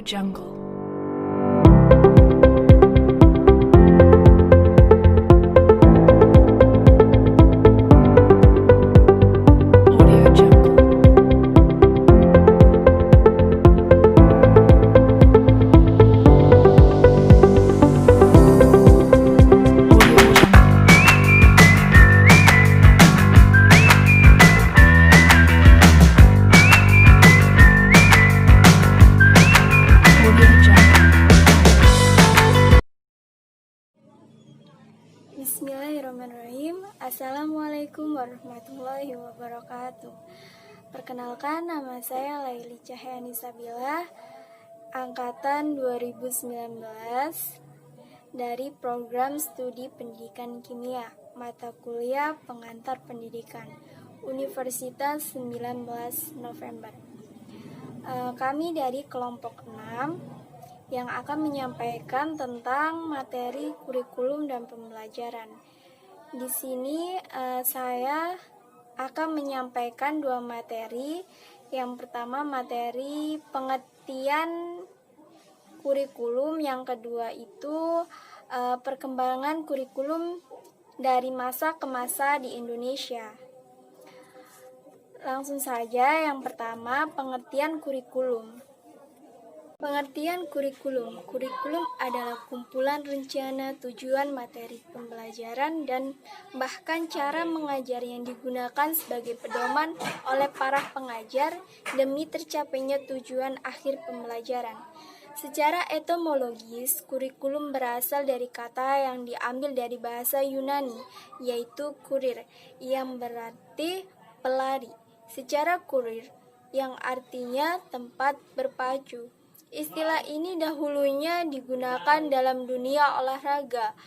Jungle. Audio Jungle. Audio Jungle. Audio Jungle. Bismillahirrahmanirrahim. Assalamualaikum warahmatullahi wabarakatuh. Perkenalkan, nama saya Laili Cahyani Sabila, angkatan 2019 dari program studi pendidikan kimia, mata kuliah pengantar pendidikan, Universitas 19 November. Kami dari kelompok 6 yang akan menyampaikan tentang materi kurikulum dan pembelajaran. Di sini saya akan menyampaikan dua materi. Yang pertama materi pengertian kurikulum, yang kedua itu perkembangan kurikulum dari masa ke masa di Indonesia. Langsung saja, yang pertama pengertian kurikulum. Pengertian kurikulum. Kurikulum adalah kumpulan rencana, tujuan, materi pembelajaran, dan bahkan cara mengajar yang digunakan sebagai pedoman oleh para pengajar demi tercapainya tujuan akhir pembelajaran. Secara etimologis, kurikulum berasal dari kata yang diambil dari bahasa Yunani, yaitu kurir, yang berarti pelari. Secara kurir, yang artinya tempat berpacu. Istilah ini dahulunya digunakan dalam dunia olahraga.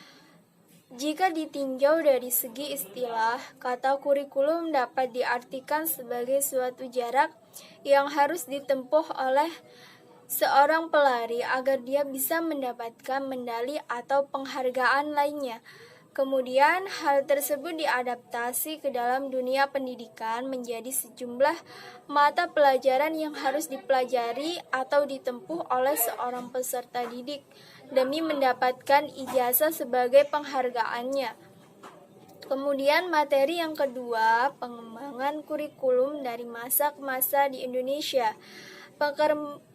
Jika ditinjau dari segi istilah, kata kurikulum dapat diartikan sebagai suatu jarak yang harus ditempuh oleh seorang pelari agar dia bisa mendapatkan medali atau penghargaan lainnya. Kemudian, hal tersebut diadaptasi ke dalam dunia pendidikan menjadi sejumlah mata pelajaran yang harus dipelajari atau ditempuh oleh seorang peserta didik demi mendapatkan ijazah sebagai penghargaannya. Kemudian, materi yang kedua, pengembangan kurikulum dari masa ke masa di Indonesia.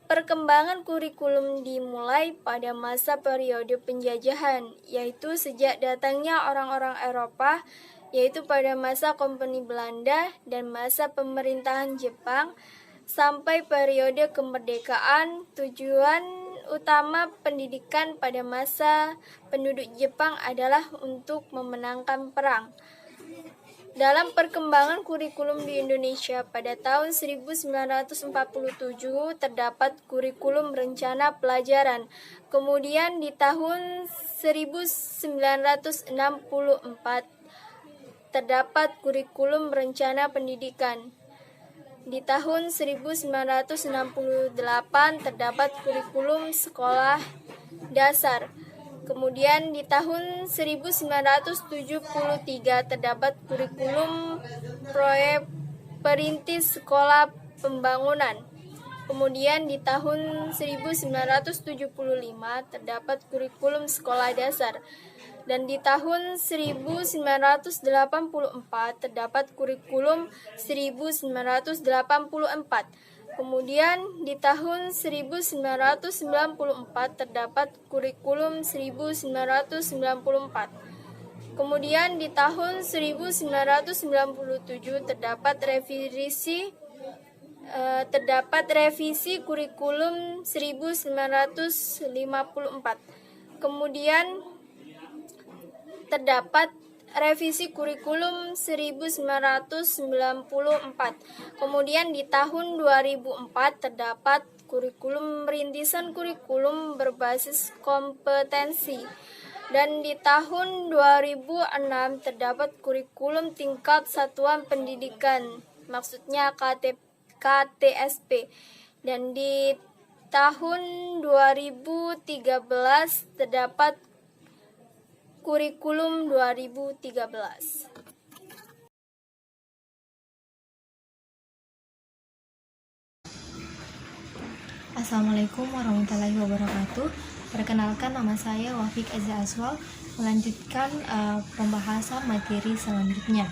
Perkembangan kurikulum dimulai pada masa periode penjajahan, yaitu sejak datangnya orang-orang Eropa, yaitu pada masa Kompeni Belanda dan masa pemerintahan Jepang, sampai periode kemerdekaan. Tujuan utama pendidikan pada masa penduduk Jepang adalah untuk memenangkan perang. Dalam perkembangan kurikulum di Indonesia pada tahun 1947 terdapat kurikulum rencana pelajaran. Kemudian di tahun 1964 terdapat kurikulum rencana pendidikan. Di tahun 1968 terdapat kurikulum sekolah dasar. Kemudian di tahun 1973 terdapat kurikulum proyek perintis sekolah pembangunan. Kemudian di tahun 1975 terdapat kurikulum sekolah dasar. Dan di tahun 1984 terdapat kurikulum 1984. Kemudian di tahun 1994 terdapat kurikulum 1994. Kemudian di tahun 1997 terdapat revisi kurikulum 1954. Kemudian terdapat revisi kurikulum 1994. Kemudian di tahun 2004 terdapat kurikulum rintisan kurikulum berbasis kompetensi. Dan di tahun 2006 terdapat kurikulum tingkat satuan pendidikan, maksudnya KTSP. Dan di tahun 2013 terdapat kurikulum 2013. Assalamualaikum warahmatullahi wabarakatuh. Perkenalkan, nama saya Wafik Eza Aswal, melanjutkan pembahasan materi selanjutnya.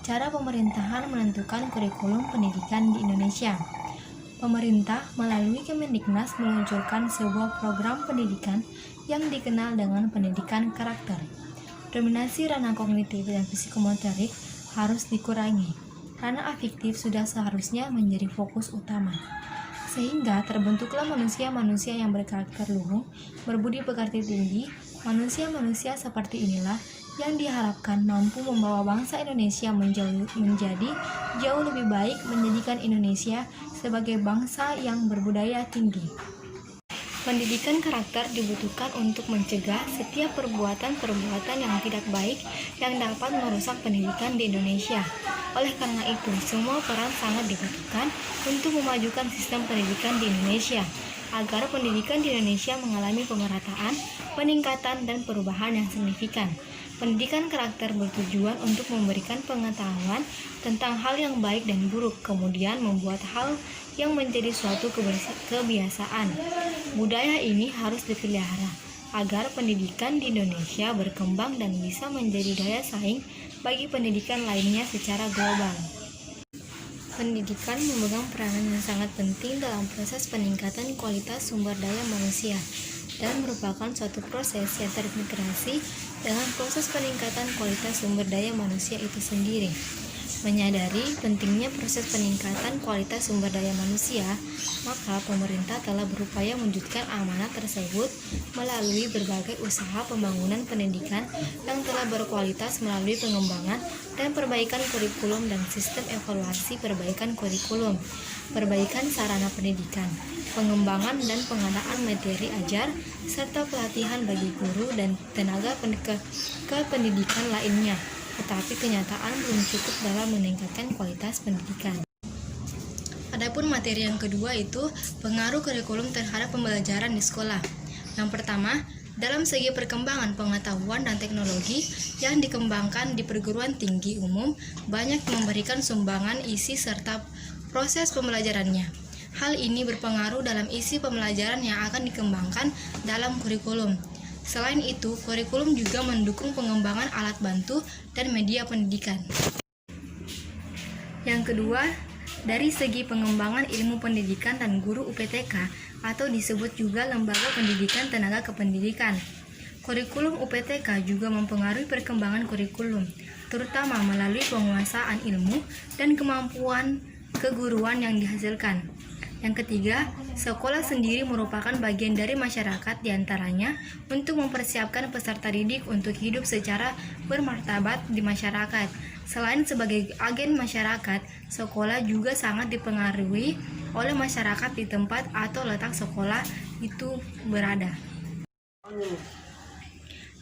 Cara pemerintahan menentukan kurikulum pendidikan di Indonesia. Pemerintah melalui Kemendiknas meluncurkan sebuah program pendidikan yang dikenal dengan pendidikan karakter. Dominasi ranah kognitif dan psikomotorik harus dikurangi. Ranah afektif sudah seharusnya menjadi fokus utama. Sehingga terbentuklah manusia-manusia yang berkarakter luhur, berbudi pekerti tinggi. Manusia-manusia seperti inilah yang diharapkan mampu membawa bangsa Indonesia menjadi jauh lebih baik, menjadikan Indonesia sebagai bangsa yang berbudaya tinggi. Pendidikan karakter dibutuhkan untuk mencegah setiap perbuatan-perbuatan yang tidak baik yang dapat merusak pendidikan di Indonesia. Oleh karena itu, semua peran sangat dibutuhkan untuk memajukan sistem pendidikan di Indonesia, agar pendidikan di Indonesia mengalami pemerataan, peningkatan, dan perubahan yang signifikan. Pendidikan karakter bertujuan untuk memberikan pengetahuan tentang hal yang baik dan buruk, kemudian membuat hal yang menjadi suatu kebiasaan. Budaya ini harus dipelihara agar pendidikan di Indonesia berkembang dan bisa menjadi daya saing bagi pendidikan lainnya secara global. Pendidikan memegang peranan yang sangat penting dalam proses peningkatan kualitas sumber daya manusia dan merupakan suatu proses yang terintegrasi dengan proses peningkatan kualitas sumber daya manusia itu sendiri. Menyadari pentingnya proses peningkatan kualitas sumber daya manusia, maka pemerintah telah berupaya mewujudkan amanat tersebut melalui berbagai usaha pembangunan pendidikan yang telah berkualitas melalui pengembangan dan perbaikan kurikulum dan sistem evaluasi perbaikan kurikulum, perbaikan sarana pendidikan, pengembangan dan pengadaan materi ajar, serta pelatihan bagi guru dan tenaga kependidikan lainnya. Tetapi kenyataan belum cukup dalam meningkatkan kualitas pendidikan. Adapun materi yang kedua itu pengaruh kurikulum terhadap pembelajaran di sekolah. Yang pertama, dalam segi perkembangan pengetahuan dan teknologi yang dikembangkan di perguruan tinggi umum banyak memberikan sumbangan isi serta proses pembelajarannya. Hal ini berpengaruh dalam isi pembelajaran yang akan dikembangkan dalam kurikulum. Selain itu, kurikulum juga mendukung pengembangan alat bantu dan media pendidikan. Yang kedua, dari segi pengembangan ilmu pendidikan dan guru UPTK atau disebut juga Lembaga Pendidikan Tenaga Kependidikan. Kurikulum UPTK juga mempengaruhi perkembangan kurikulum, terutama melalui penguasaan ilmu dan kemampuan keguruan yang dihasilkan. Yang ketiga, sekolah sendiri merupakan bagian dari masyarakat, diantaranya untuk mempersiapkan peserta didik untuk hidup secara bermartabat di masyarakat. Selain sebagai agen masyarakat, sekolah juga sangat dipengaruhi oleh masyarakat di tempat atau letak sekolah itu berada.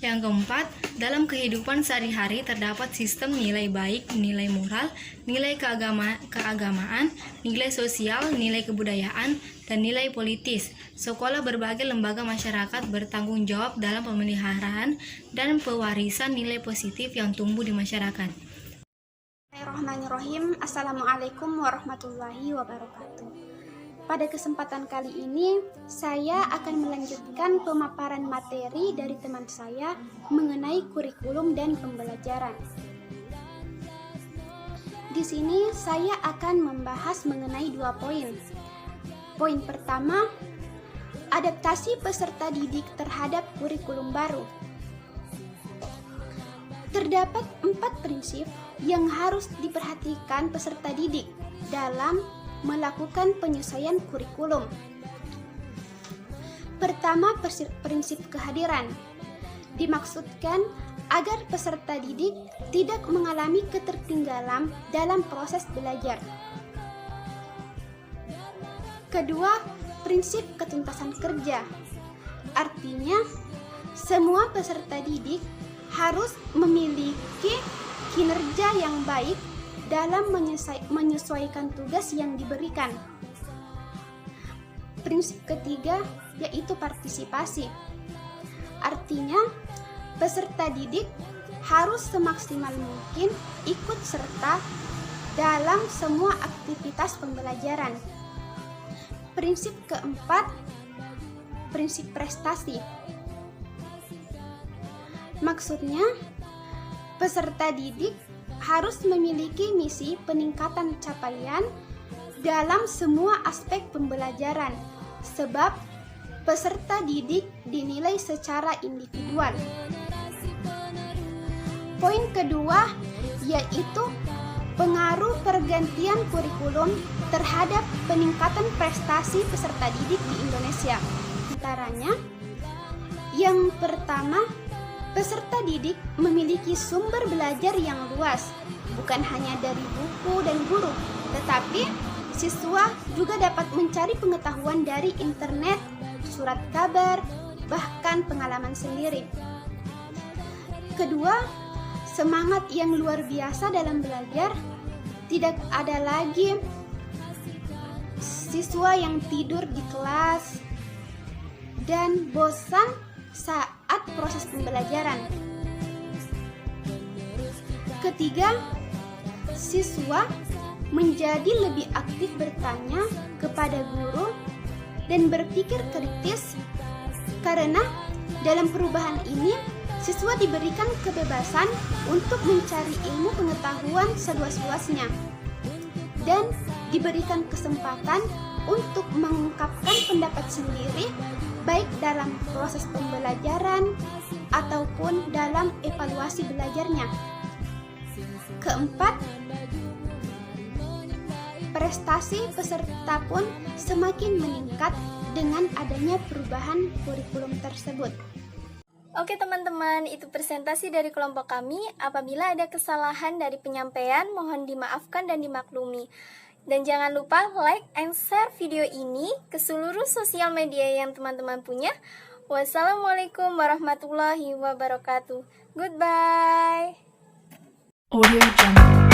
Yang keempat, dalam kehidupan sehari-hari terdapat sistem nilai baik, nilai moral, nilai keagamaan, nilai sosial, nilai kebudayaan, dan nilai politis. Sekolah berbagai lembaga masyarakat bertanggung jawab dalam pemeliharaan dan pewarisan nilai positif yang tumbuh di masyarakat. Bismillahirrahmanirrahim. Assalamualaikum warahmatullahi wabarakatuh. Pada kesempatan kali ini, saya akan melanjutkan pemaparan materi dari teman saya mengenai kurikulum dan pembelajaran. Di sini saya akan membahas mengenai 2 poin. Poin pertama, adaptasi peserta didik terhadap kurikulum baru. Terdapat 4 prinsip yang harus diperhatikan peserta didik dalam melakukan penyesuaian kurikulum. Pertama, prinsip kehadiran. Dimaksudkan agar peserta didik tidak mengalami ketertinggalan dalam proses belajar. Kedua, prinsip ketuntasan kerja. Artinya, semua peserta didik harus memiliki kinerja yang baik dalam menyesuaikan tugas yang diberikan. Prinsip ketiga yaitu partisipasi. Artinya, peserta didik harus semaksimal mungkin ikut serta dalam semua aktivitas pembelajaran. prinsip keempat, prinsip prestasi. Maksudnya, peserta didik harus memiliki misi peningkatan capaian dalam semua aspek pembelajaran, sebab peserta didik dinilai secara individual. Poin kedua yaitu pengaruh pergantian kurikulum terhadap peningkatan prestasi peserta didik di Indonesia. Antaranya, yang pertama, peserta didik memiliki sumber belajar yang luas, bukan hanya dari buku dan guru, tetapi siswa juga dapat mencari pengetahuan dari internet, surat kabar, bahkan pengalaman sendiri. Kedua, semangat yang luar biasa dalam belajar. Tidak ada lagi siswa yang tidur di kelas dan bosan saat proses pembelajaran. Ketiga, siswa menjadi lebih aktif bertanya kepada guru dan berpikir kritis, karena dalam perubahan ini siswa diberikan kebebasan untuk mencari ilmu pengetahuan seluas-luasnya dan diberikan kesempatan untuk mengungkapkan pendapat sendiri, baik dalam proses pembelajaran ataupun dalam evaluasi belajarnya. Keempat, prestasi peserta pun semakin meningkat dengan adanya perubahan kurikulum tersebut. Oke teman-teman, itu presentasi dari kelompok kami. Apabila ada kesalahan dari penyampaian, mohon dimaafkan dan dimaklumi. Dan jangan lupa like and share video ini ke seluruh sosial media yang teman-teman punya. Wassalamualaikum warahmatullahi wabarakatuh. Goodbye. Audio Jungle.